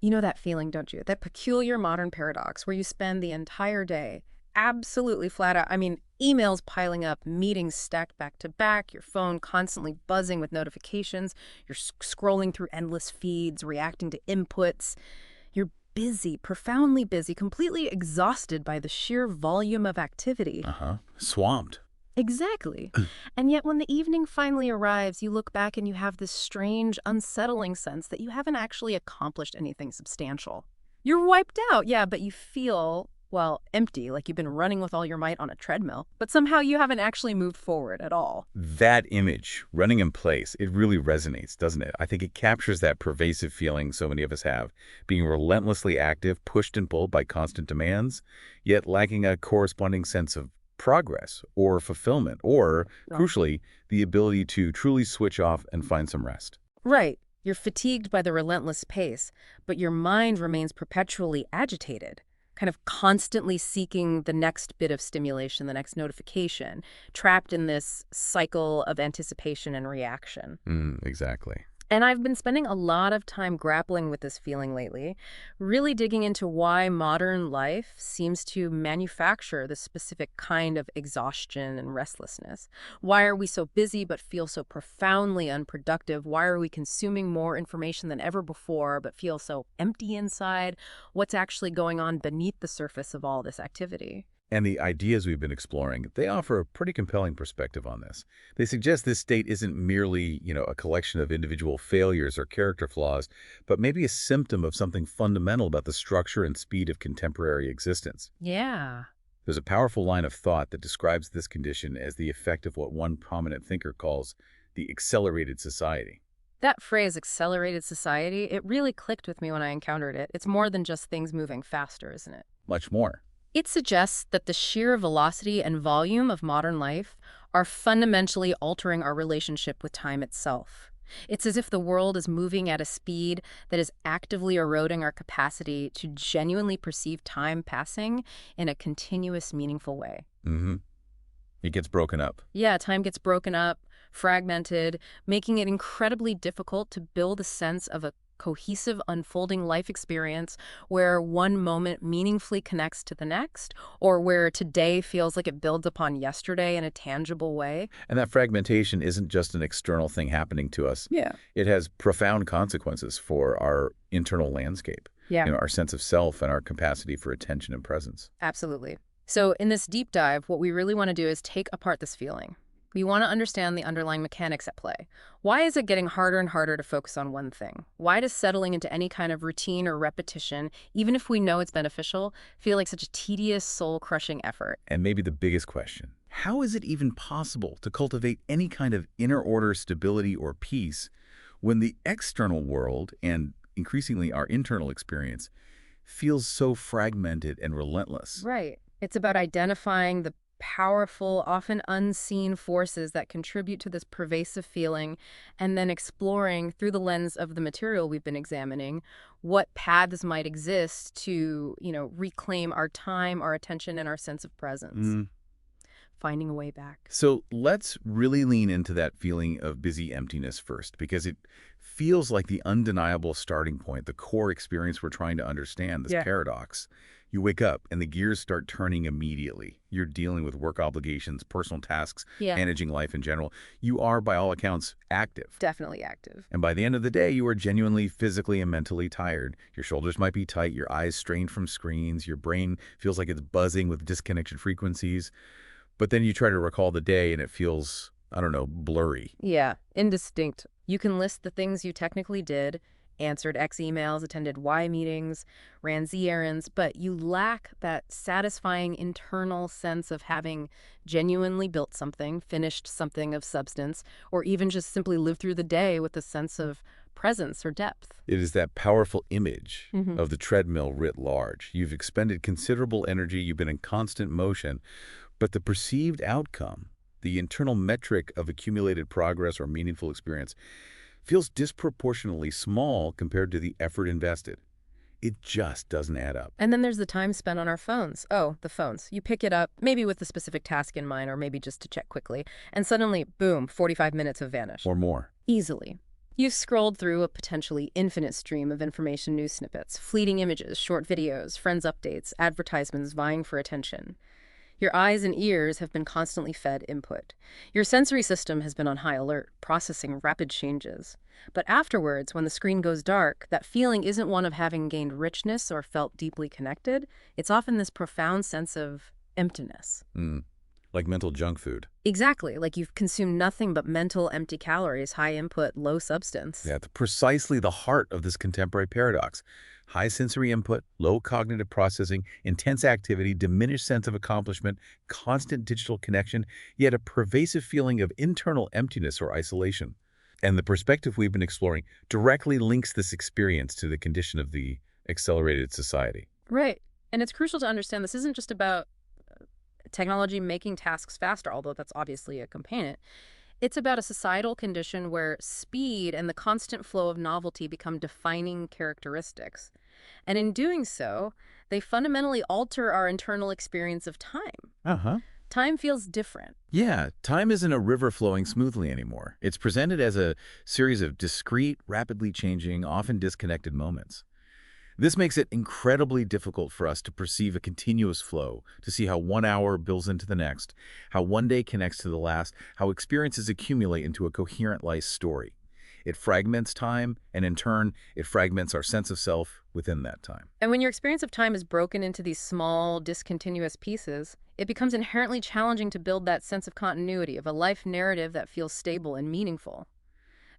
You know that feeling, don't you? That peculiar modern paradox where you spend the entire day absolutely flat out. I mean, emails piling up, meetings stacked back to back, your phone constantly buzzing with notifications, you're scrolling through endless feeds, reacting to inputs. You're busy, profoundly busy, completely exhausted by the sheer volume of activity. Uh-huh. Swamped. Exactly. And yet when the evening finally arrives, you look back and you have this strange, unsettling sense that you haven't actually accomplished anything substantial. You're wiped out, yeah, but you feel, well, empty, like you've been running with all your might on a treadmill. But somehow you haven't actually moved forward at all. That image, running in place, it really resonates, doesn't it? I think it captures that pervasive feeling so many of us have, being relentlessly active, pushed and pulled by constant demands, yet lacking a corresponding sense of progress or fulfillment or, No. crucially, the ability to truly switch off and find some rest. Right. You're fatigued by the relentless pace, but your mind remains perpetually agitated, kind of constantly seeking the next bit of stimulation, the next notification, trapped in this cycle of anticipation and reaction. Exactly. And I've been spending a lot of time grappling with this feeling lately, really digging into why modern life seems to manufacture this specific kind of exhaustion and restlessness. Why are we so busy but feel so profoundly unproductive? Why are we consuming more information than ever before but feel so empty inside? What's actually going on beneath the surface of all this activity? And the ideas we've been exploring, they offer a pretty compelling perspective on this. They suggest this state isn't merely, a collection of individual failures or character flaws, but maybe a symptom of something fundamental about the structure and speed of contemporary existence. Yeah. There's a powerful line of thought that describes this condition as the effect of what one prominent thinker calls the accelerated society. That phrase, accelerated society, it really clicked with me when I encountered it. It's more than just things moving faster, isn't it? Much more. It suggests that the sheer velocity and volume of modern life are fundamentally altering our relationship with time itself. It's as if the world is moving at a speed that is actively eroding our capacity to genuinely perceive time passing in a continuous, meaningful way. Mm-hmm. It gets broken up. Yeah, time gets broken up, fragmented, making it incredibly difficult to build a sense of a cohesive, unfolding life experience where one moment meaningfully connects to the next, or where today feels like it builds upon yesterday in a tangible way. And that fragmentation isn't just an external thing happening to us. Yeah. It has profound consequences for our internal landscape, Yeah, our sense of self and our capacity for attention and presence. absolutely. So in this deep dive, what we really want to do is take apart this feeling. We want to understand the underlying mechanics at play. Why is it getting harder and harder to focus on one thing? Why does settling into any kind of routine or repetition, even if we know it's beneficial, feel like such a tedious, soul-crushing effort? And maybe the biggest question, how is it even possible to cultivate any kind of inner order, stability, or peace when the external world, and increasingly our internal experience, feels so fragmented and relentless? Right. It's about identifying the powerful, often unseen forces that contribute to this pervasive feeling, and then exploring through the lens of the material we've been examining what paths might exist to, reclaim our time, our attention, and our sense of presence. Finding a way back. So let's really lean into that feeling of busy emptiness first, because it feels like the undeniable starting point, the core experience we're trying to understand, this Yeah. paradox. You wake up and the gears start turning immediately. You're dealing with work obligations, personal tasks, Yeah. managing life in general. You are, by all accounts, active. Definitely active. And by the end of the day, you are genuinely physically and mentally tired. Your shoulders might be tight, your eyes strained from screens, your brain feels like it's buzzing with disconnected frequencies. But then you try to recall the day and it feels, I don't know, blurry. Yeah, indistinct. You can list the things you technically did, answered X emails, attended Y meetings, ran Z errands, but you lack that satisfying internal sense of having genuinely built something, finished something of substance, or even just simply lived through the day with a sense of presence or depth. It is that powerful image Mhm. of the treadmill writ large. You've expended considerable energy, you've been in constant motion, but the perceived outcome, the internal metric of accumulated progress or meaningful experience, feels disproportionately small compared to the effort invested. It just doesn't add up. And then there's the time spent on our phones. Oh, the phones. You pick it up, maybe with a specific task in mind, or maybe just to check quickly, and suddenly, boom, 45 minutes have vanished. Or more. Easily. You've scrolled through a potentially infinite stream of information news snippets, fleeting images, short videos, friends' updates, advertisements vying for attention. Your eyes and ears have been constantly fed input. Your sensory system has been on high alert, processing rapid changes. But afterwards, when the screen goes dark, that feeling isn't one of having gained richness or felt deeply connected. It's often this profound sense of emptiness. Mm. Like mental junk food. Exactly, like you've consumed nothing but mental empty calories, high input, low substance. Yeah, precisely the heart of this contemporary paradox. High sensory input, low cognitive processing, intense activity, diminished sense of accomplishment, constant digital connection, yet a pervasive feeling of internal emptiness or isolation. And the perspective we've been exploring directly links this experience to the condition of the accelerated society. Right. And it's crucial to understand this isn't just about technology making tasks faster, although that's obviously a component. It's about a societal condition where speed and the constant flow of novelty become defining characteristics. And in doing so, they fundamentally alter our internal experience of time. Uh-huh. Time feels different. Yeah, time isn't a river flowing smoothly anymore. It's presented as a series of discrete, rapidly changing, often disconnected moments. This makes it incredibly difficult for us to perceive a continuous flow, to see how 1 hour builds into the next, how one day connects to the last, how experiences accumulate into a coherent life story. It fragments time, and in turn, it fragments our sense of self within that time. And when your experience of time is broken into these small, discontinuous pieces, it becomes inherently challenging to build that sense of continuity, of a life narrative that feels stable and meaningful.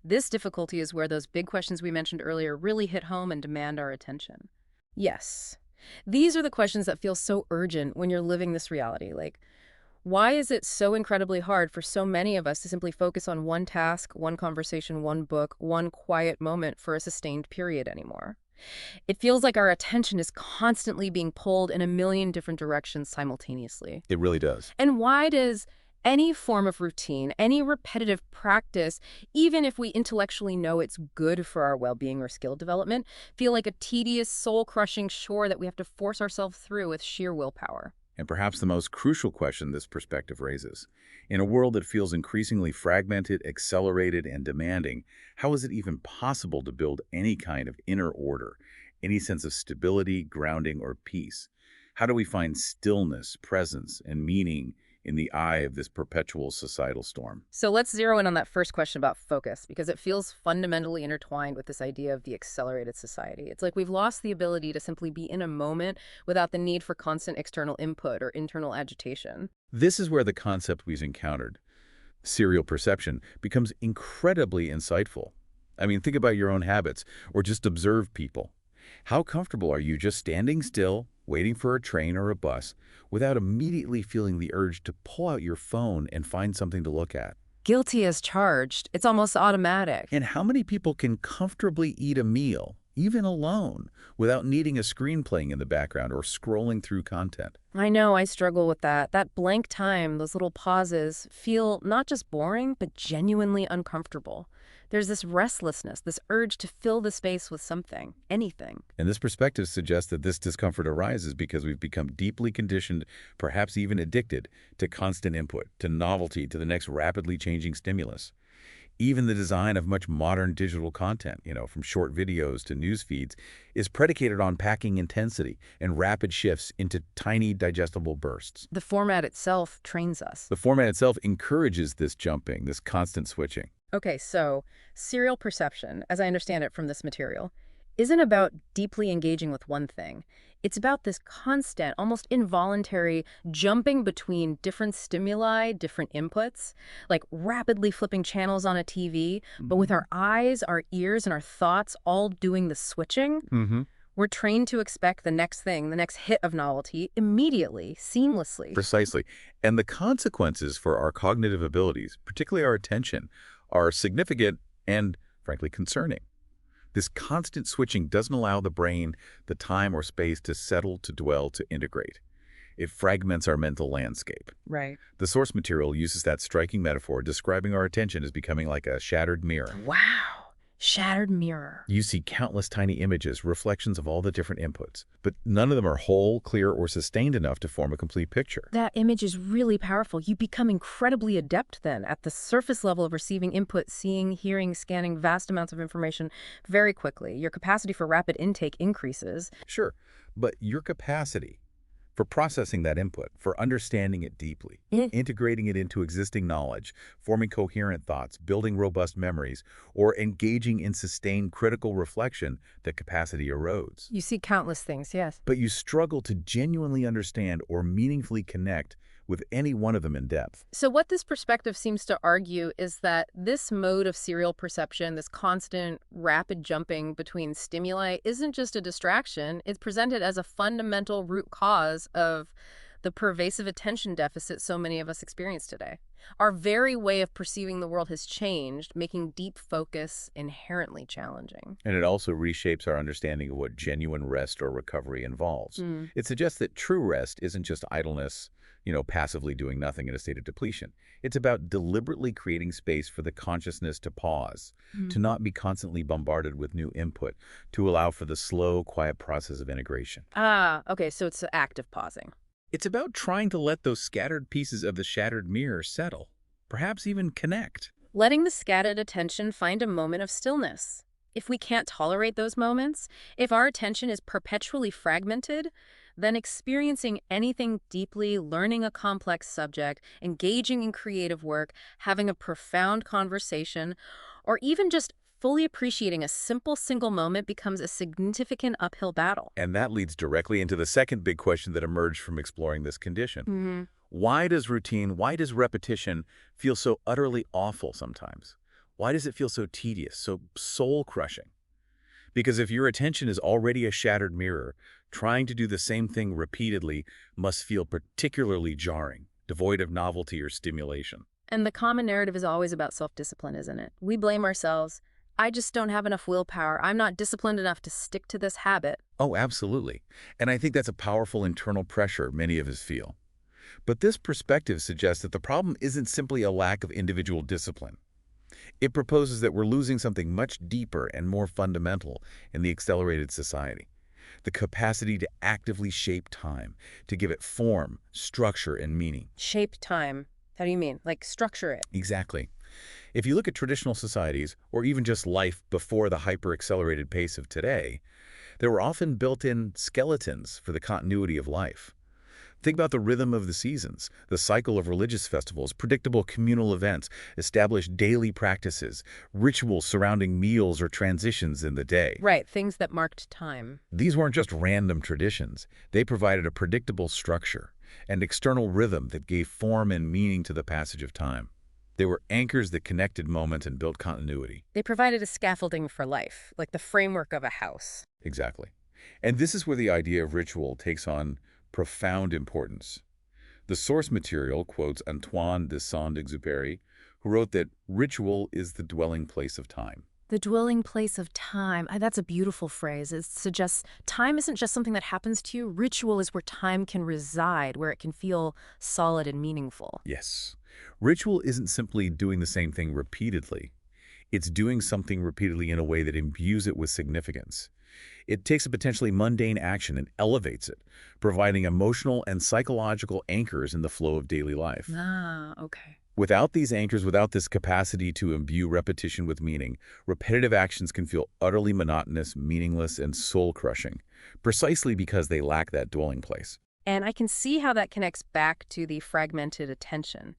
This difficulty is where those big questions we mentioned earlier really hit home and demand our attention. Yes, these are the questions that feel so urgent when you're living this reality. Like, why is it so incredibly hard for so many of us to simply focus on one task, one conversation, one book, one quiet moment for a sustained period anymore? It feels like our attention is constantly being pulled in a million different directions simultaneously. It really does. And why does any form of routine, any repetitive practice, even if we intellectually know it's good for our well-being or skill development, feel like a tedious, soul-crushing chore that we have to force ourselves through with sheer willpower? And perhaps the most crucial question this perspective raises. In a world that feels increasingly fragmented, accelerated, and demanding, how is it even possible to build any kind of inner order, any sense of stability, grounding, or peace? How do we find stillness, presence, and meaning in the eye of this perpetual societal storm? So let's zero in on that first question about focus, because it feels fundamentally intertwined with this idea of the accelerated society. It's like we've lost the ability to simply be in a moment without the need for constant external input or internal agitation. This is where the concept we've encountered, serial perception, becomes incredibly insightful. I mean, think about your own habits, or just observe people. How comfortable are you just standing still, waiting for a train or a bus, without immediately feeling the urge to pull out your phone and find something to look at? Guilty as charged. It's almost automatic. And how many people can comfortably eat a meal, even alone, without needing a screen playing in the background or scrolling through content? I know, I struggle with that. That blank time, those little pauses, feel not just boring, but genuinely uncomfortable. There's this restlessness, this urge to fill the space with something, anything. And this perspective suggests that this discomfort arises because we've become deeply conditioned, perhaps even addicted, to constant input, to novelty, to the next rapidly changing stimulus. Even the design of much modern digital content, from short videos to news feeds, is predicated on packing intensity and rapid shifts into tiny, digestible bursts. The format itself trains us. The format itself encourages this jumping, this constant switching. Okay, so serial perception, as I understand it from this material, isn't about deeply engaging with one thing. It's about this constant, almost involuntary jumping between different stimuli, different inputs, like rapidly flipping channels on a TV, but with our eyes, our ears, and our thoughts all doing the switching. Mm-hmm. We're trained to expect the next thing, the next hit of novelty, immediately, seamlessly. Precisely. And the consequences for our cognitive abilities, particularly our attention, are significant and, frankly, concerning. This constant switching doesn't allow the brain the time or space to settle, to dwell, to integrate. It fragments our mental landscape. Right. The source material uses that striking metaphor, describing our attention as becoming like a shattered mirror. Wow. Shattered mirror. You see countless tiny images, reflections of all the different inputs, but none of them are whole, clear, or sustained enough to form a complete picture. That image is really powerful. You become incredibly adept then at the surface level of receiving input, seeing, hearing, scanning vast amounts of information very quickly. Your capacity for rapid intake increases. Sure, but your capacity for processing that input, for understanding it deeply, integrating it into existing knowledge, forming coherent thoughts, building robust memories, or engaging in sustained critical reflection, the capacity erodes. You see countless things, yes. But you struggle to genuinely understand or meaningfully connect with any one of them in depth. So what this perspective seems to argue is that this mode of serial perception, this constant rapid jumping between stimuli, isn't just a distraction. It's presented as a fundamental root cause of the pervasive attention deficit so many of us experience today. Our very way of perceiving the world has changed, making deep focus inherently challenging. And it also reshapes our understanding of what genuine rest or recovery involves. It suggests that true rest isn't just idleness, passively doing nothing in a state of depletion. It's about deliberately creating space for the consciousness to pause, to not be constantly bombarded with new input, to allow for the slow, quiet process of integration. Ah, okay, so it's an act of pausing. It's about trying to let those scattered pieces of the shattered mirror settle, perhaps even connect. Letting the scattered attention find a moment of stillness. If we can't tolerate those moments, if our attention is perpetually fragmented, then experiencing anything deeply, learning a complex subject, engaging in creative work, having a profound conversation, or even just fully appreciating a simple single moment becomes a significant uphill battle. And that leads directly into the second big question that emerged from exploring this condition. Why does routine, why does repetition feel so utterly awful sometimes? Why does it feel so tedious, so soul-crushing? Because if your attention is already a shattered mirror, trying to do the same thing repeatedly must feel particularly jarring, devoid of novelty or stimulation. And the common narrative is always about self-discipline, isn't it? We blame ourselves. I just don't have enough willpower. I'm not disciplined enough to stick to this habit. Oh, absolutely. And I think that's a powerful internal pressure many of us feel. But this perspective suggests that the problem isn't simply a lack of individual discipline. It proposes that we're losing something much deeper and more fundamental in the accelerated society: the capacity to actively shape time, to give it form, structure, and meaning. Shape time. How do you mean? Like structure it? Exactly. If you look at traditional societies, or even just life before the hyper-accelerated pace of today, there were often built-in skeletons for the continuity of life. Think about the rhythm of the seasons, the cycle of religious festivals, predictable communal events, established daily practices, rituals surrounding meals or transitions in the day. Right, things that marked time. These weren't just random traditions. They provided a predictable structure, an external rhythm that gave form and meaning to the passage of time. They were anchors that connected moments and built continuity. They provided a scaffolding for life, like the framework of a house. Exactly. And this is where the idea of ritual takes on profound importance. The source material quotes Antoine de Saint-Exupéry, who wrote that ritual is the dwelling place of time. The dwelling place of time. That's a beautiful phrase. It suggests time isn't just something that happens to you. Ritual is where time can reside, where it can feel solid and meaningful. Yes. Ritual isn't simply doing the same thing repeatedly. It's doing something repeatedly in a way that imbues it with significance. It takes a potentially mundane action and elevates it, providing emotional and psychological anchors in the flow of daily life. Ah, okay. Without these anchors, without this capacity to imbue repetition with meaning, repetitive actions can feel utterly monotonous, meaningless, and soul-crushing, precisely because they lack that dwelling place. And I can see how that connects back to the fragmented attention.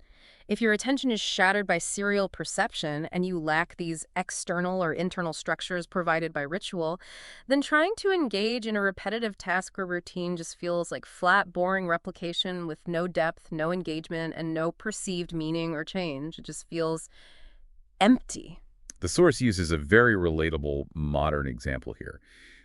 If your attention is shattered by serial perception and you lack these external or internal structures provided by ritual, then trying to engage in a repetitive task or routine just feels like flat, boring replication with no depth, no engagement, and no perceived meaning or change. It just feels empty. The source uses a very relatable modern example here: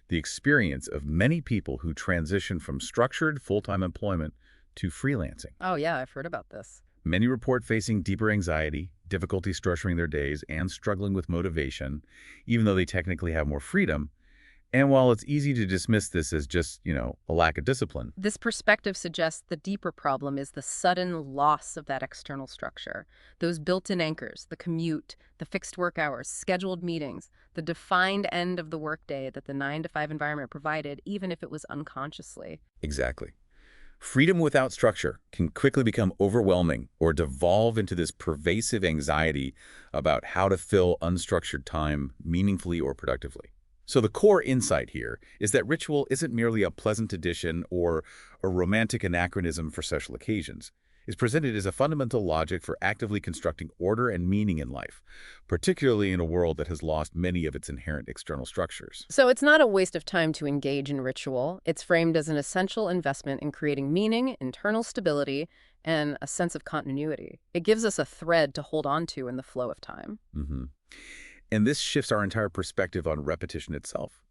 the experience of many people who transition from structured full-time employment to freelancing. Oh yeah, I've heard about this. Many report facing deeper anxiety, difficulty structuring their days, and struggling with motivation, even though they technically have more freedom. And while it's easy to dismiss this as just, a lack of discipline, This perspective suggests the deeper problem is the sudden loss of that external structure. Those built-in anchors, the commute, the fixed work hours, scheduled meetings, the defined end of the workday that the 9 to 5 environment provided, even if it was unconsciously. exactly. Freedom without structure can quickly become overwhelming or devolve into this pervasive anxiety about how to fill unstructured time meaningfully or productively. So the core insight here is that ritual isn't merely a pleasant addition or a romantic anachronism for special occasions. It's presented as a fundamental logic for actively constructing order and meaning in life, particularly in a world that has lost many of its inherent external structures. So it's not a waste of time to engage in ritual. It's framed as an essential investment in creating meaning, internal stability, and a sense of continuity. It gives us a thread to hold on to in the flow of time. hmm And this shifts our entire perspective on repetition itself.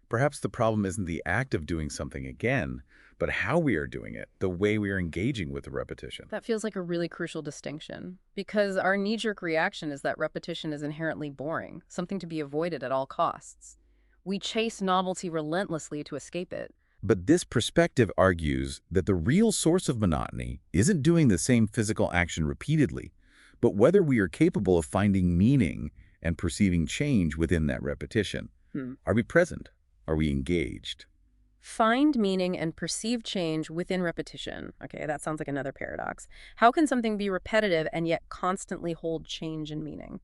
Perhaps the problem isn't the act of doing something again, but how we are doing it, the way we are engaging with the repetition. That feels like a really crucial distinction, because our knee-jerk reaction is that repetition is inherently boring, something to be avoided at all costs. We chase novelty relentlessly to escape it. But this perspective argues that the real source of monotony isn't doing the same physical action repeatedly, but whether we are capable of finding meaning and perceiving change within that repetition. Hmm. Are we present? Are we engaged? Find meaning and perceive change within repetition. Okay, that sounds like another paradox. How can something be repetitive and yet constantly hold change and meaning?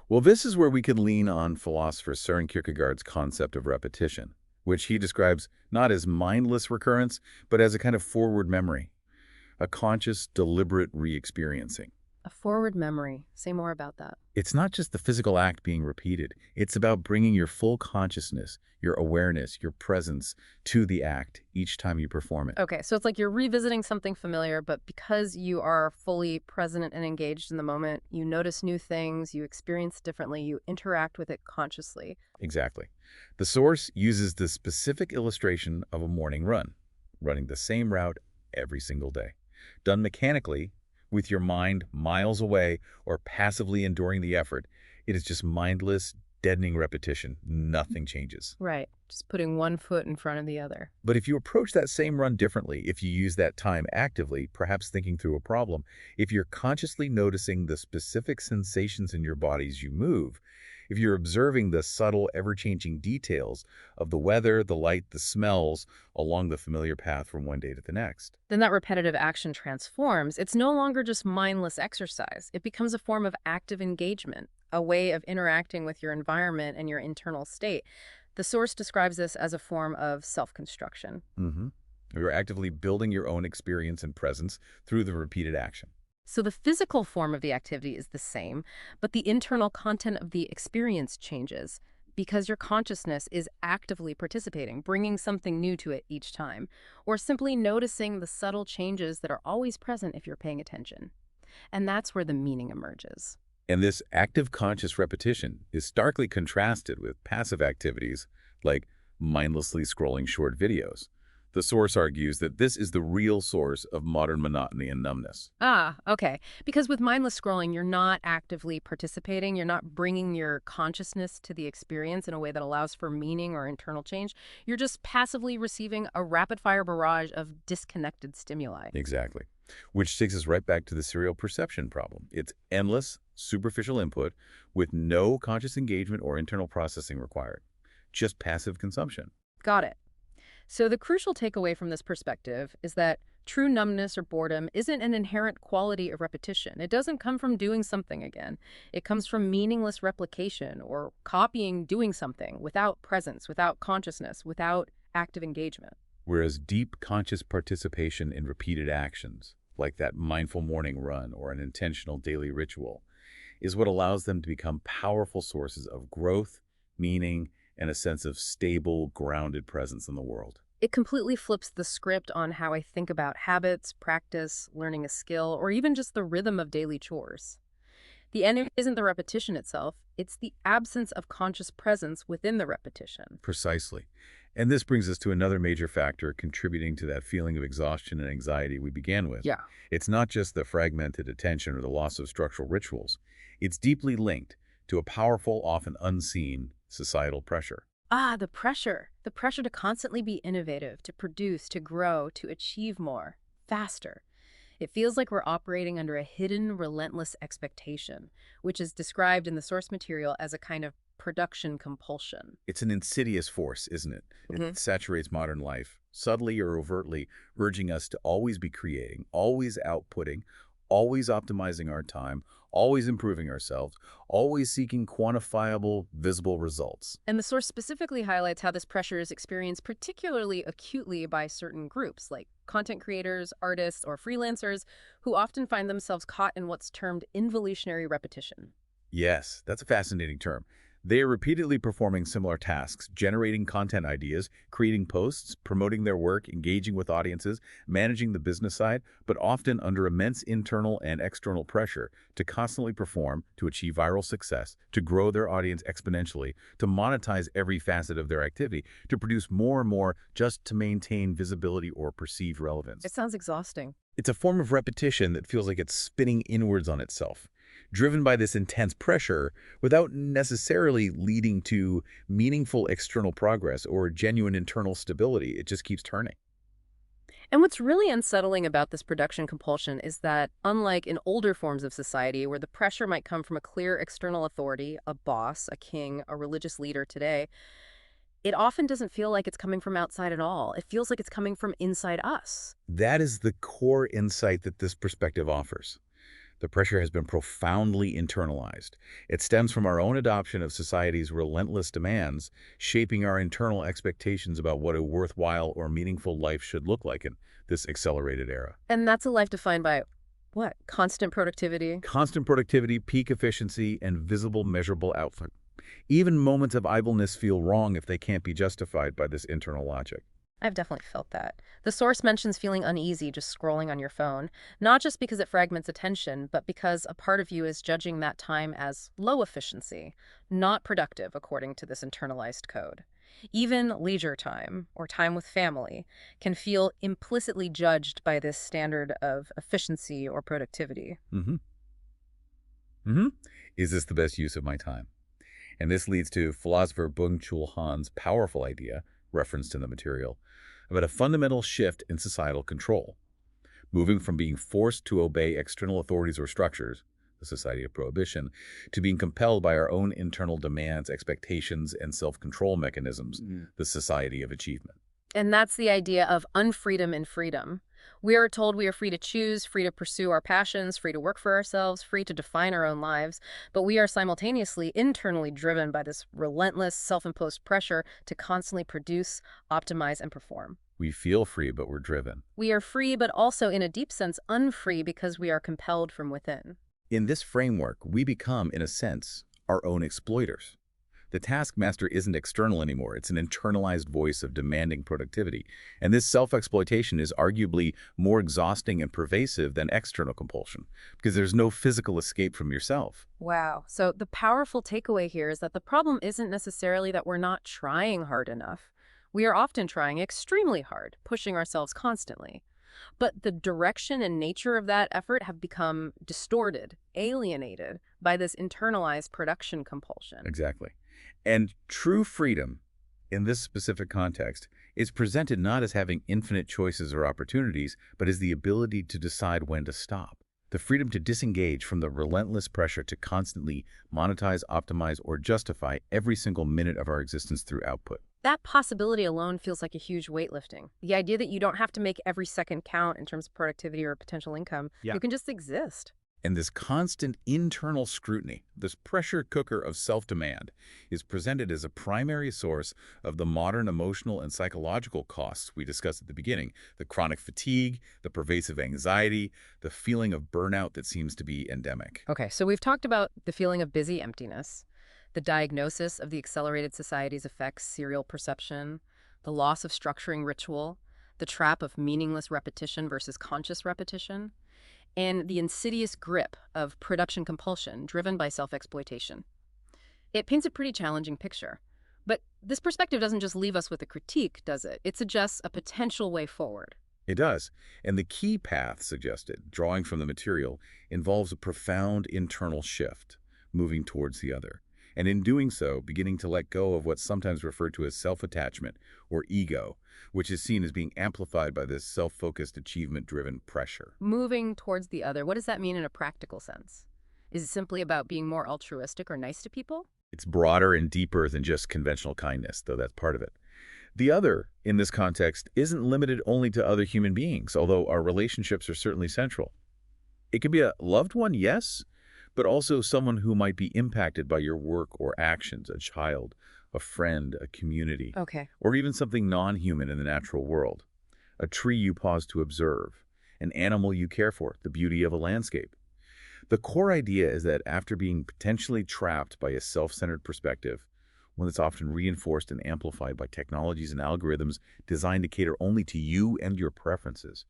Well, this is where we can lean on philosopher Søren Kierkegaard's concept of repetition, which he describes not as mindless recurrence, but as a kind of forward memory, a conscious, deliberate re-experiencing. A forward memory. Say more about that. It's not just the physical act being repeated. It's about bringing your full consciousness, your awareness, your presence to the act each time you perform it. Okay, so it's like you're revisiting something familiar, but because you are fully present and engaged in the moment, you notice new things, you experience differently, you interact with it consciously. Exactly. The source uses the specific illustration of a morning run, running the same route every single day. Done mechanically, with your mind miles away or passively enduring the effort, it is just mindless, deadening repetition. Nothing changes. Right, just putting one foot in front of the other. But if you approach that same run differently, if you use that time actively, perhaps thinking through a problem, if you're consciously noticing the specific sensations in your body as you move, if you're observing the subtle, ever-changing details of the weather, the light, the smells along the familiar path from one day to the next. Then that repetitive action transforms. It's no longer just mindless exercise. It becomes a form of active engagement, a way of interacting with your environment and your internal state. The source describes this as a form of self-construction. You're actively building your own experience and presence through the repeated action. So the physical form of the activity is the same, but the internal content of the experience changes because your consciousness is actively participating, bringing something new to it each time, or simply noticing the subtle changes that are always present if you're paying attention. And that's where the meaning emerges. And this active conscious repetition is starkly contrasted with passive activities like mindlessly scrolling short videos. The source argues that this is the real source of modern monotony and numbness. Ah, okay. Because with mindless scrolling, you're not actively participating. You're not bringing your consciousness to the experience in a way that allows for meaning or internal change. You're just passively receiving a rapid-fire barrage of disconnected stimuli. Exactly. Which takes us right back to the serial perception problem. It's endless, superficial input with no conscious engagement or internal processing required. Just passive consumption. Got it. So the crucial takeaway from this perspective is that true numbness or boredom isn't an inherent quality of repetition. It doesn't come from doing something again. It comes from meaningless replication or copying doing something without presence, without consciousness, without active engagement. Whereas deep conscious participation in repeated actions, like that mindful morning run or an intentional daily ritual, is what allows them to become powerful sources of growth, meaning, and a sense of stable, grounded presence in the world. It completely flips the script on how I think about habits, practice, learning a skill, or even just the rhythm of daily chores. The enemy isn't the repetition itself, it's the absence of conscious presence within the repetition. Precisely. And this brings us to another major factor contributing to that feeling of exhaustion and anxiety we began with. Yeah. It's not just the fragmented attention or the loss of structural rituals. It's deeply linked to a powerful, often unseen, societal pressure. Ah, the pressure. The pressure to constantly be innovative, to produce, to grow, to achieve more, faster. It feels like we're operating under a hidden, relentless expectation, which is described in the source material as a kind of production compulsion. It's an insidious force, isn't it? It Hmm. saturates modern life, subtly or overtly, urging us to always be creating, always outputting, always optimizing our time, always improving ourselves, always seeking quantifiable, visible results. And the source specifically highlights how this pressure is experienced particularly acutely by certain groups, like content creators, artists, or freelancers, who often find themselves caught in what's termed involutionary repetition. Yes, that's a fascinating term. They are repeatedly performing similar tasks, generating content ideas, creating posts, promoting their work, engaging with audiences, managing the business side, but often under immense internal and external pressure to constantly perform, to achieve viral success, to grow their audience exponentially, to monetize every facet of their activity, to produce more and more just to maintain visibility or perceived relevance. It sounds exhausting. It's a form of repetition that feels like it's spinning inwards on itself, driven by this intense pressure without necessarily leading to meaningful external progress or genuine internal stability. It just keeps turning. And what's really unsettling about this production compulsion is that, unlike in older forms of society where the pressure might come from a clear external authority, a boss, a king, a religious leader today, it often doesn't feel like it's coming from outside at all. It feels like it's coming from inside us. That is the core insight that this perspective offers. The pressure has been profoundly internalized. It stems from our own adoption of society's relentless demands, shaping our internal expectations about what a worthwhile or meaningful life should look like in this accelerated era. And that's a life defined by what? Constant productivity. Constant productivity, peak efficiency, and visible measurable output. Even moments of idleness feel wrong if they can't be justified by this internal logic. I've definitely felt that. The source mentions feeling uneasy just scrolling on your phone, not just because it fragments attention, but because a part of you is judging that time as low efficiency, not productive according to this internalized code. Even leisure time, or time with family, can feel implicitly judged by this standard of efficiency or productivity. Mm-hmm. Mm-hmm. Is this the best use of my time? And this leads to philosopher Byung-Chul Han's powerful idea, referenced in the material, about a fundamental shift in societal control, moving from being forced to obey external authorities or structures, the society of prohibition, to being compelled by our own internal demands, expectations, and self-control mechanisms, the society of achievement. And that's the idea of unfreedom in freedom. We are told we are free to choose, free to pursue our passions, free to work for ourselves, free to define our own lives, but we are simultaneously internally driven by this relentless, self-imposed pressure to constantly produce, optimize, and perform. We feel free, but we're driven. We are free, but also in a deep sense unfree because we are compelled from within. In this framework, we become, in a sense, our own exploiters. The taskmaster isn't external anymore. It's an internalized voice of demanding productivity. And this self-exploitation is arguably more exhausting and pervasive than external compulsion, because there's no physical escape from yourself. Wow. So the powerful takeaway here is that the problem isn't necessarily that we're not trying hard enough. We are often trying extremely hard, pushing ourselves constantly. But the direction and nature of that effort have become distorted, alienated by this internalized production compulsion. Exactly. And true freedom, in this specific context, is presented not as having infinite choices or opportunities, but as the ability to decide when to stop. The freedom to disengage from the relentless pressure to constantly monetize, optimize, or justify every single minute of our existence through output. That possibility alone feels like a huge weightlifting. The idea that you don't have to make every second count in terms of productivity or potential income. Yeah. You can just exist. And this constant internal scrutiny, this pressure cooker of self-demand, is presented as a primary source of the modern emotional and psychological costs we discussed at the beginning, the chronic fatigue, the pervasive anxiety, the feeling of burnout that seems to be endemic. Okay, so we've talked about the feeling of busy emptiness, the diagnosis of the accelerated society's effects, serial perception, the loss of structuring ritual, the trap of meaningless repetition versus conscious repetition, and the insidious grip of production compulsion driven by self-exploitation. It paints a pretty challenging picture. But this perspective doesn't just leave us with a critique, does it? It suggests a potential way forward. It does. And the key path suggested, drawing from the material, involves a profound internal shift, moving towards the other. and in doing so, beginning to let go of what's sometimes referred to as self-attachment or ego, which is seen as being amplified by this self-focused, achievement-driven pressure. Moving towards the other, what does that mean in a practical sense? Is it simply about being more altruistic or nice to people? It's broader and deeper than just conventional kindness, though that's part of it. The other, in this context, isn't limited only to other human beings, although our relationships are certainly central. It can be a loved one, yes, but also someone who might be impacted by your work or actions, a child, a friend, a community, Okay. or even something non-human in the natural world. A tree you pause to observe, an animal you care for, the beauty of a landscape. The core idea is that after being potentially trapped by a self-centered perspective, one that's often reinforced and amplified by technologies and algorithms designed to cater only to you and your preferences,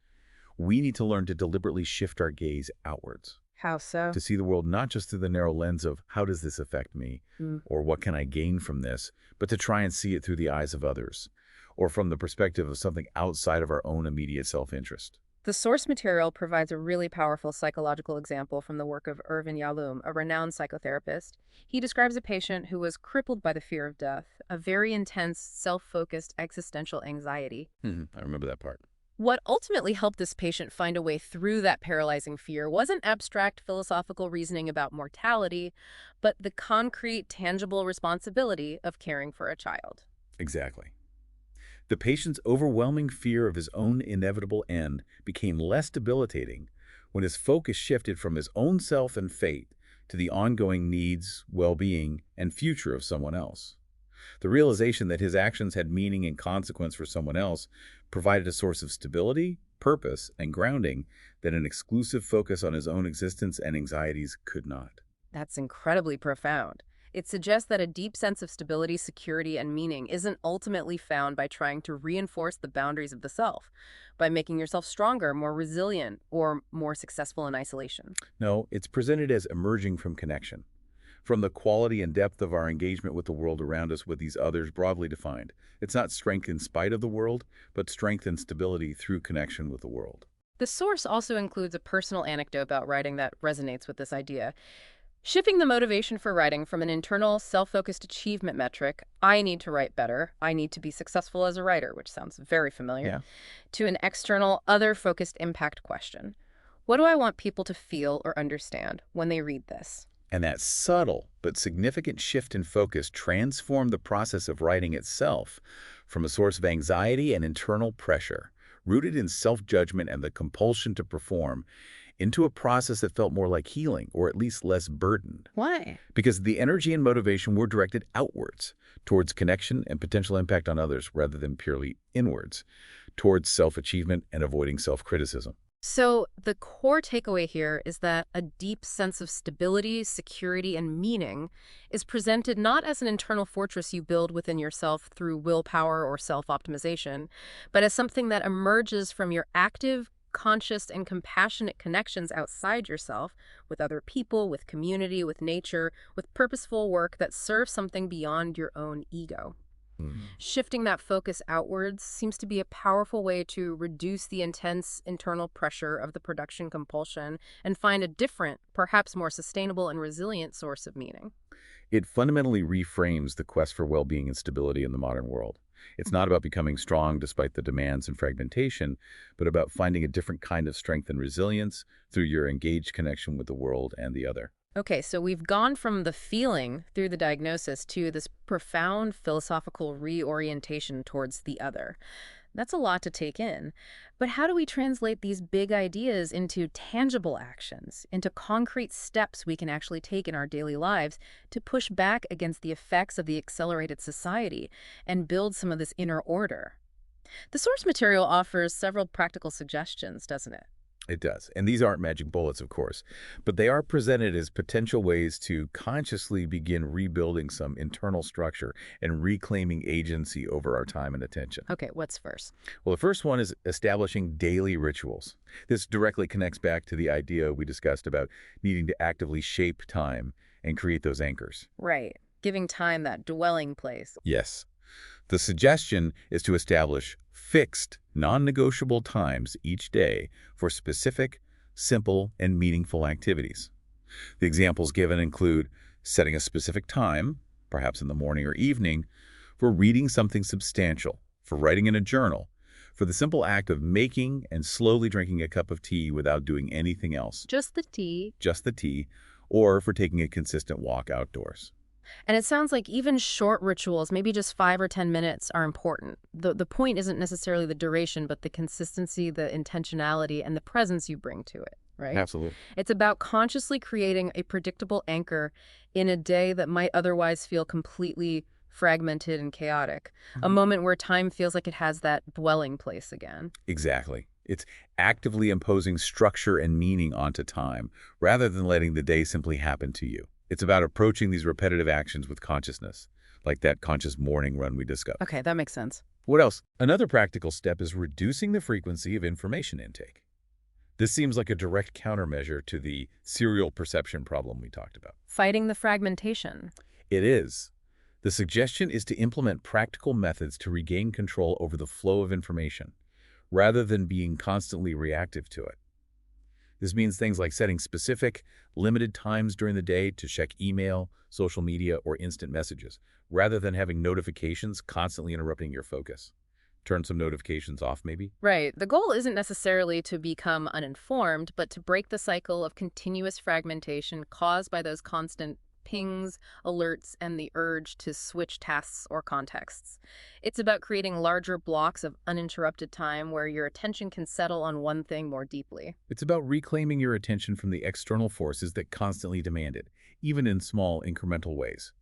we need to learn to deliberately shift our gaze outwards, How so? to see the world not just through the narrow lens of how does this affect me, Mm. or what can I gain from this, but to try and see it through the eyes of others, or from the perspective of something outside of our own immediate self-interest. The source material provides a really powerful psychological example from the work of Irvin Yalom, a renowned psychotherapist. He describes a patient who was crippled by the fear of death, a very intense, self-focused existential anxiety. I remember that part. What ultimately helped this patient find a way through that paralyzing fear wasn't abstract philosophical reasoning about mortality, but the concrete, tangible responsibility of caring for a child. Exactly. The patient's overwhelming fear of his own inevitable end became less debilitating when his focus shifted from his own self and fate to the ongoing needs, well-being, and future of someone else. The realization that his actions had meaning and consequence for someone else provided a source of stability, purpose, and grounding that an exclusive focus on his own existence and anxieties could not. That's incredibly profound. It suggests that a deep sense of stability, security, and meaning isn't ultimately found by trying to reinforce the boundaries of the self, by making yourself stronger, more resilient, or more successful in isolation. No, it's presented as emerging from connection, from the quality and depth of our engagement with the world around us with these others broadly defined. It's not strength in spite of the world, but strength and stability through connection with the world. The source also includes a personal anecdote about writing that resonates with this idea. Shifting the motivation for writing from an internal, self-focused achievement metric, I need to write better, I need to be successful as a writer, which sounds very familiar, Yeah. to an external, other-focused impact question. What do I want people to feel or understand when they read this? And that subtle but significant shift in focus transformed the process of writing itself from a source of anxiety and internal pressure, rooted in self-judgment and the compulsion to perform, into a process that felt more like healing, or at least less burdened. Why? Because the energy and motivation were directed outwards, towards connection and potential impact on others, rather than purely inwards, towards self-achievement and avoiding self-criticism. So the core takeaway here is that a deep sense of stability, security, and meaning is presented not as an internal fortress you build within yourself through willpower or self-optimization, but as something that emerges from your active, conscious, and compassionate connections outside yourself, with other people, with community, with nature, with purposeful work that serves something beyond your own ego. Shifting that focus outwards seems to be a powerful way to reduce the intense internal pressure of the production compulsion and find a different, perhaps more sustainable and resilient source of meaning. It fundamentally reframes the quest for well-being and stability in the modern world. It's not about becoming strong despite the demands and fragmentation, but about finding a different kind of strength and resilience through your engaged connection with the world and the other. Okay, so we've gone from the feeling through the diagnosis to this profound philosophical reorientation towards the other. That's a lot to take in. But how do we translate these big ideas into tangible actions, into concrete steps we can actually take in our daily lives to push back against the effects of the accelerated society and build some of this inner order? The source material offers several practical suggestions, doesn't it? It does. And these aren't magic bullets, of course, but they are presented as potential ways to consciously begin rebuilding some internal structure and reclaiming agency over our time and attention. Okay, what's first? Well, the first one is establishing daily rituals. This directly connects back to the idea we discussed about needing to actively shape time and create those anchors. Right, giving time that dwelling place. Yes. The suggestion is to establish fixed, non-negotiable times each day for specific, simple, and meaningful activities. The examples given include Setting a specific time, perhaps in the morning or evening, for reading something substantial, for writing in a journal, for the simple act of making and slowly drinking a cup of tea without doing anything else, Just the tea. just the tea, or for taking a consistent walk outdoors. And it sounds like even short rituals, maybe just 5 or 10 minutes, are important. The point isn't necessarily the duration, but the consistency, the intentionality, and the presence you bring to it, right? Absolutely. It's about consciously creating a predictable anchor in a day that might otherwise feel completely fragmented and chaotic. A moment where time feels like it has that dwelling place again. Exactly. It's actively imposing structure and meaning onto time, rather than letting the day simply happen to you. It's about approaching these repetitive actions with consciousness, like that conscious morning run we discussed. Okay, that makes sense. What else? Another practical step is reducing the frequency of information intake. This seems like a direct countermeasure to the serial perception problem we talked about. Fighting the fragmentation. It is. The suggestion is to implement practical methods to regain control over the flow of information, rather than being constantly reactive to it. This means things like setting specific, limited times during the day to check email, social media, or instant messages, rather than having notifications constantly interrupting your focus. Turn some notifications off, maybe? Right. The goal isn't necessarily to become uninformed, but to break the cycle of continuous fragmentation caused by those constant pings, alerts, and the urge to switch tasks or contexts. It's about creating larger blocks of uninterrupted time where your attention can settle on one thing more deeply. It's about reclaiming your attention from the external forces that constantly demand it, even in small, incremental ways.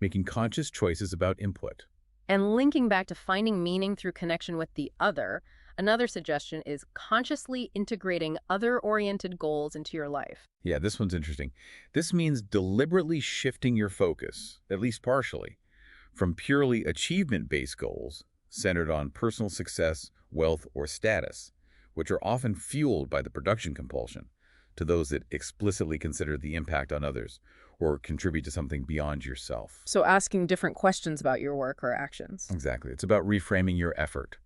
Making conscious choices about input. And linking back to finding meaning through connection with the other, another suggestion is consciously integrating other-oriented goals into your life. Yeah, this one's interesting. This means deliberately shifting your focus, at least partially, from purely achievement-based goals centered on personal success, wealth, or status, which are often fueled by the production compulsion, to those that explicitly consider the impact on others or contribute to something beyond yourself. So asking different questions about your work or actions. Exactly. It's about reframing your effort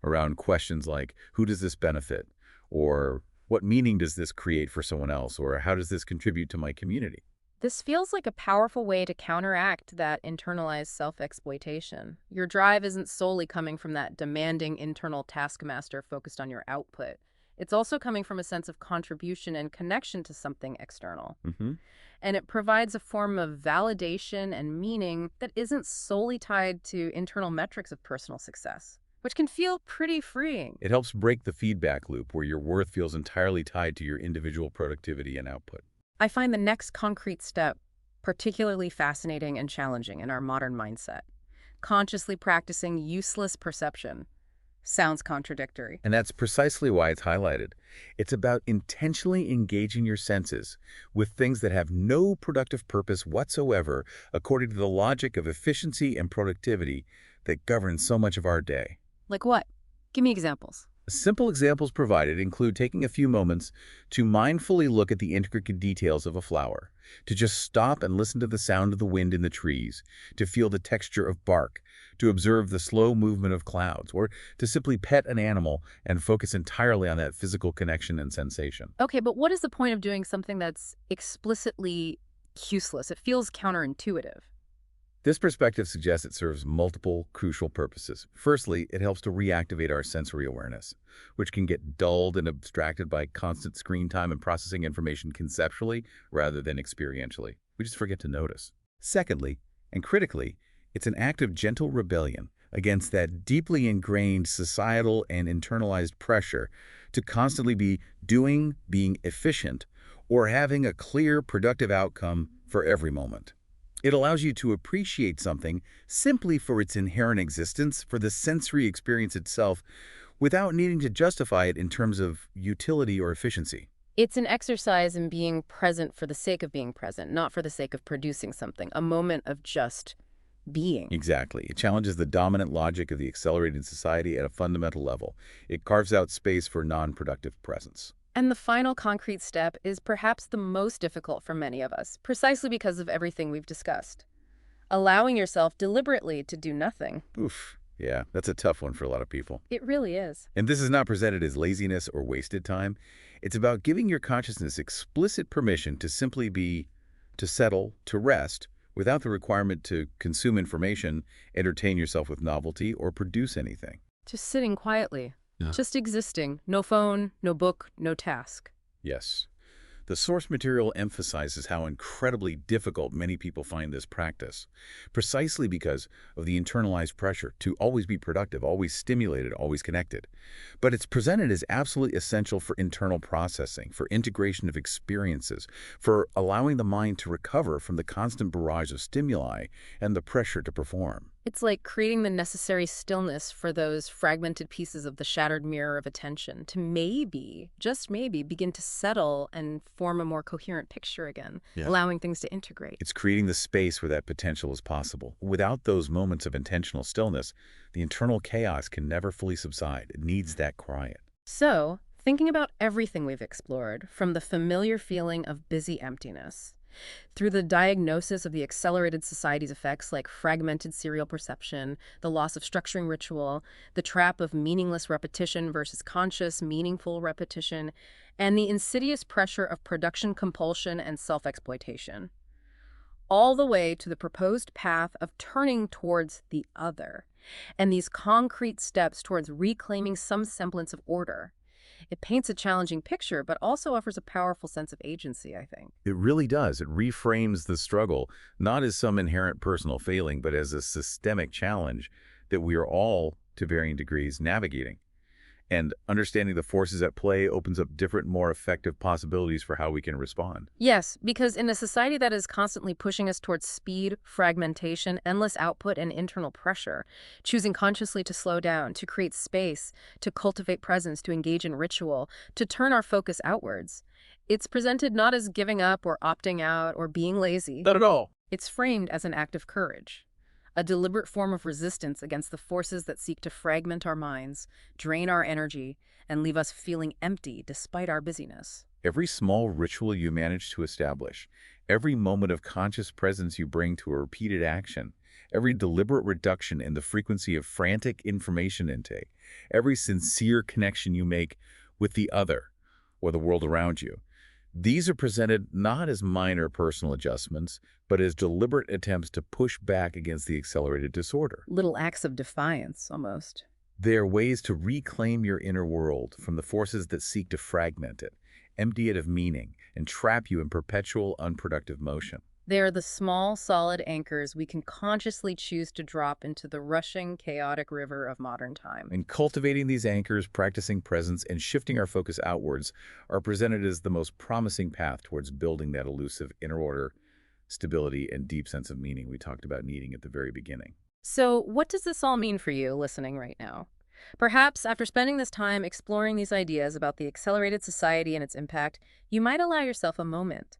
around questions like, who does this benefit? Or what meaning does this create for someone else? Or how does this contribute to my community? This feels like a powerful way to counteract that internalized self-exploitation. Your drive isn't solely coming from that demanding internal taskmaster focused on your output. It's also coming from a sense of contribution and connection to something external. And it provides a form of validation and meaning that isn't solely tied to internal metrics of personal success, which can feel pretty freeing. It helps break the feedback loop where your worth feels entirely tied to your individual productivity and output. I find the next concrete step particularly fascinating and challenging in our modern mindset. Consciously practicing useless perception. Sounds contradictory. And that's precisely why it's highlighted. It's about intentionally engaging your senses with things that have no productive purpose whatsoever, according to the logic of efficiency and productivity that governs so much of our day. Like what? Give me examples. Simple examples provided include taking a few moments to mindfully look at the intricate details of a flower, to just stop and listen to the sound of the wind in the trees, to feel the texture of bark, to observe the slow movement of clouds, or to simply pet an animal and focus entirely on that physical connection and sensation. Okay, but what is the point of doing something that's explicitly useless? It feels counterintuitive. This perspective suggests it serves multiple crucial purposes. Firstly, it helps to reactivate our sensory awareness, which can get dulled and abstracted by constant screen time and processing information conceptually rather than experientially. We just forget to notice. Secondly, and critically, it's an act of gentle rebellion against that deeply ingrained societal and internalized pressure to constantly be doing, being efficient, or having a clear, productive outcome for every moment. It allows you to appreciate something simply for its inherent existence, for the sensory experience itself, without needing to justify it in terms of utility or efficiency. It's an exercise in being present for the sake of being present, not for the sake of producing something, a moment of just being. Exactly. It challenges the dominant logic of the accelerated society at a fundamental level. It carves out space for non-productive presence. And the final concrete step is perhaps the most difficult for many of us, precisely because of everything we've discussed. Allowing yourself deliberately to do nothing. Oof. Yeah, that's a tough one for a lot of people. It really is. And this is not presented as laziness or wasted time. It's about giving your consciousness explicit permission to simply be, to settle, to rest, without the requirement to consume information, entertain yourself with novelty, or produce anything. Just sitting quietly. Yeah. Just existing. No phone, no book, no task. Yes. The source material emphasizes how incredibly difficult many people find this practice, precisely because of the internalized pressure to always be productive, always stimulated, always connected. But it's presented as absolutely essential for internal processing, for integration of experiences, for allowing the mind to recover from the constant barrage of stimuli and the pressure to perform. It's like creating the necessary stillness for those fragmented pieces of the shattered mirror of attention to maybe, just maybe, begin to settle and form a more coherent picture again, Yeah. allowing things to integrate. It's creating the space where that potential is possible. Without those moments of intentional stillness, the internal chaos can never fully subside. It needs that quiet. So, thinking about everything we've explored, from the familiar feeling of busy emptiness, through the diagnosis of the accelerated society's effects like fragmented serial perception, the loss of structuring ritual, the trap of meaningless repetition versus conscious, meaningful repetition, and the insidious pressure of production compulsion and self-exploitation, all the way to the proposed path of turning towards the other, and these concrete steps towards reclaiming some semblance of order. It paints a challenging picture, but also offers a powerful sense of agency, I think. It really does. It reframes the struggle, not as some inherent personal failing, but as a systemic challenge that we are all, to varying degrees, navigating. And understanding the forces at play opens up different, more effective possibilities for how we can respond. Yes, because in a society that is constantly pushing us towards speed, fragmentation, endless output, and internal pressure, choosing consciously to slow down, to create space, to cultivate presence, to engage in ritual, to turn our focus outwards, it's presented not as giving up or opting out or being lazy. Not at all. It's framed as an act of courage, a deliberate form of resistance against the forces that seek to fragment our minds, drain our energy, and leave us feeling empty despite our busyness. Every small ritual you manage to establish, every moment of conscious presence you bring to a repeated action, every deliberate reduction in the frequency of frantic information intake, every sincere connection you make with the other or the world around you, these are presented not as minor personal adjustments, but as deliberate attempts to push back against the accelerated disorder. Little acts of defiance, almost. They are ways to reclaim your inner world from the forces that seek to fragment it, empty it of meaning, and trap you in perpetual unproductive motion. They are the small, solid anchors we can consciously choose to drop into the rushing, chaotic river of modern time. And cultivating these anchors, practicing presence, and shifting our focus outwards are presented as the most promising path towards building that elusive inner order, stability, and deep sense of meaning we talked about needing at the very beginning. So, what does this all mean for you listening right now? Perhaps after spending this time exploring these ideas about the accelerated society and its impact, you might allow yourself a moment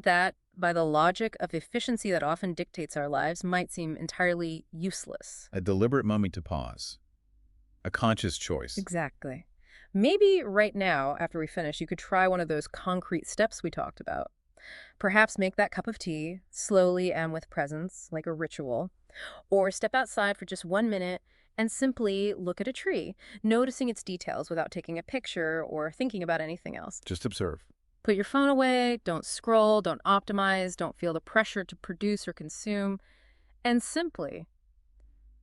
that, by the logic of efficiency that often dictates our lives, might seem entirely useless. A deliberate moment to pause. A conscious choice. Exactly. Maybe right now, after we finish, you could try one of those concrete steps we talked about. Perhaps make that cup of tea, slowly and with presence, like a ritual. Or step outside for just 1 minute and simply look at a tree, noticing its details without taking a picture or thinking about anything else. Just observe. Put your phone away, don't scroll, don't optimize, don't feel the pressure to produce or consume, and simply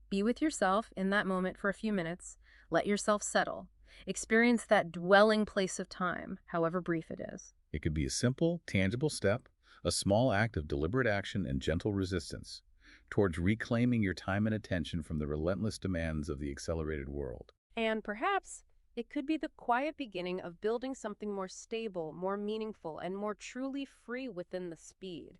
be with yourself in that moment for a few minutes. Let yourself settle. Experience that dwelling place of time, however brief it is. It could be a simple, tangible step, a small act of deliberate action and gentle resistance towards reclaiming your time and attention from the relentless demands of the accelerated world. And perhaps it could be the quiet beginning of building something more stable, more meaningful, and more truly free within the speed.